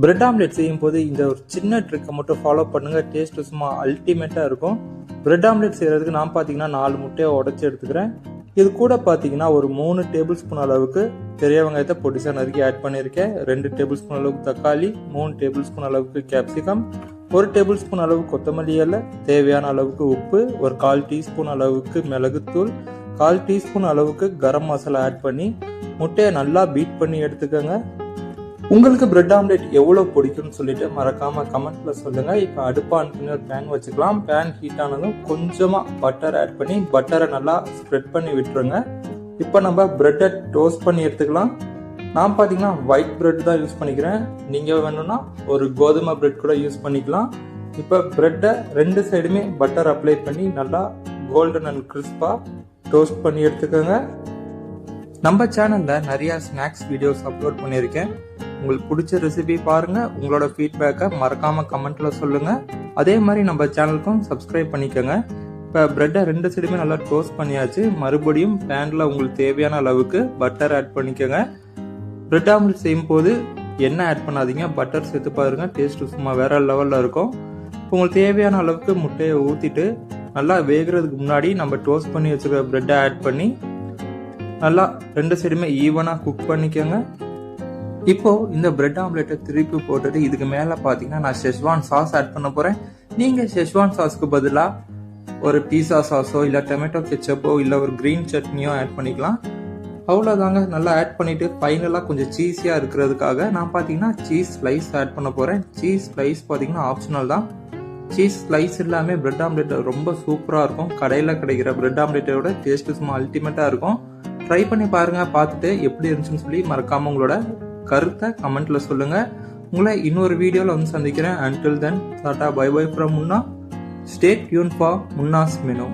Bread omelette செய்யும் போது இந்த ஒரு சின்ன ட்ரிக்கை மட்டும் ஃபாலோ பண்ணுங்க. டேஸ்ட் சும்மா அல்டிமேட்டாக இருக்கும். பிரெட் ஆம்லெட் செய்கிறதுக்கு நான் பார்த்தீங்கன்னா 4 முட்டையை உடச்சி எடுத்துக்கிறேன். இது கூட பார்த்தீங்கன்னா ஒரு 3 டேபிள் ஸ்பூன் அளவுக்கு பெரிய வெங்காயத்தை பொடிசாக நறுக்கி ஆட் பண்ணியிருக்கேன். 2 டேபிள் ஸ்பூன் அளவுக்கு தக்காளி, 3 டேபிள் ஸ்பூன் அளவுக்கு கேப்சிகம், 1 டேபிள் ஸ்பூன் அளவுக்கு கொத்தமல்லி இலை, தேவையான அளவுக்கு உப்பு, ஒரு 1/4 டீஸ்பூன் அளவுக்கு மிளகுத்தூள், 1/4 டீஸ்பூன் அளவுக்கு கரம் மசாலா ஆட் பண்ணி முட்டையை நல்லா பீட் பண்ணி எடுத்துக்கோங்க. உங்களுக்கு பிரெட் ஆம்லெட் எவ்வளோ பிடிக்கும்னு சொல்லிட்டு மறக்காம கமெண்ட்ல சொல்லுங்க. இப்போ அடுப்பு ஆன் பண்ணி ஒரு பேன் வச்சுக்கலாம். பேன் ஹீட் ஆனதும் கொஞ்சமாக பட்டர் ஆட் பண்ணி பட்டரை நல்லா ஸ்ப்ரெட் பண்ணி விட்டுருங்க. இப்போ நம்ம பிரெட்டை டோஸ்ட் பண்ணி எடுத்துக்கலாம். நான் பார்த்தீங்கன்னா ஒயிட் பிரெட் தான் யூஸ் பண்ணிக்கிறேன். நீங்கள் வேணும்னா ஒரு கோதுமை பிரெட் கூட யூஸ் பண்ணிக்கலாம். இப்போ பிரெட்டை 2 சைடுமே பட்டர் அப்ளை பண்ணி நல்லா கோல்டன் அண்ட் கிறிஸ்பாக டோஸ்ட் பண்ணி எடுத்துக்கோங்க. நம்ம சேனலில் நிறையா ஸ்நாக்ஸ் வீடியோஸ் அப்லோட் பண்ணியிருக்கேன். உங்களுக்கு பிடிச்ச ரெசிபி பாருங்கள். உங்களோட ஃபீட்பேக்கை மறக்காமல் கமெண்ட்டில் சொல்லுங்கள். அதே மாதிரி நம்ம சேனலுக்கும் சப்ஸ்கிரைப் பண்ணிக்கோங்க. இப்போ ப்ரெட்டை 2 சைடுமே நல்லா டோஸ்ட் பண்ணியாச்சு. மறுபடியும் பேனில் உங்களுக்கு தேவையான அளவுக்கு பட்டர் ஆட் பண்ணிக்கோங்க. பிரெட் ஆம்லெட் செய்யும் போது எண்ணெய் ஆட் பண்ணாதீங்க, பட்டர் சேர்த்து பாருங்க. டேஸ்ட்டு சும்மா வேற லெவலில் இருக்கும். இப்போ உங்களுக்கு தேவையான அளவுக்கு முட்டையை ஊற்றிட்டு நல்லா வேகிறதுக்கு முன்னாடி நம்ம டோஸ்ட் பண்ணி வச்சுருக்க ப்ரெட்டை ஆட் பண்ணி நல்லா 2 சைடுமே ஈவனாக குக் பண்ணிக்கோங்க. இப்போ இந்த பிரெட் ஆம்லெட்டை திருப்பி போட்டுட்டு இதுக்கு மேலே பார்த்தீங்கன்னா நான் ஷெஸ்வான் சாஸ் ஆட் பண்ண போகிறேன். நீங்கள் ஷெஸ்வான் சாஸ்க்கு பதிலாக ஒரு பீஸா சாஸோ இல்லை டொமேட்டோ கெச்சப்போ இல்லை ஒரு க்ரீன் சட்னியோ ஆட் பண்ணிக்கலாம். அவ்வளோதாங்க. நல்லா ஆட் பண்ணிவிட்டு ஃபைனலாக கொஞ்சம் சீஸியாக இருக்கிறதுக்காக நான் பார்த்தீங்கன்னா சீஸ் ஸ்லைஸ் ஆட் பண்ண போகிறேன். சீஸ் ஸ்லைஸ் பார்த்தீங்கன்னா ஆப்ஷனல் தான். சீஸ் ஸ்லைஸ் எல்லாமே பிரெட் ஆம்லெட் ரொம்ப சூப்பராக இருக்கும். கடையில் கிடைக்கிற பிரெட் ஆம்லெட்டோட டேஸ்ட்டு சும்மா அல்டிமேட்டாக இருக்கும். ட்ரை பண்ணி பாருங்கள். பார்த்துட்டு எப்படி இருந்துச்சுன்னு சொல்லி மறக்காமல் உங்களோட கருத்தை கமெண்ட்ல சொல்லுங்க. உங்களை இன்னொரு வீடியோவில் வந்து சந்திக்கிறேன். until then tata bye bye from Munna. Stay tune for Munna's menu.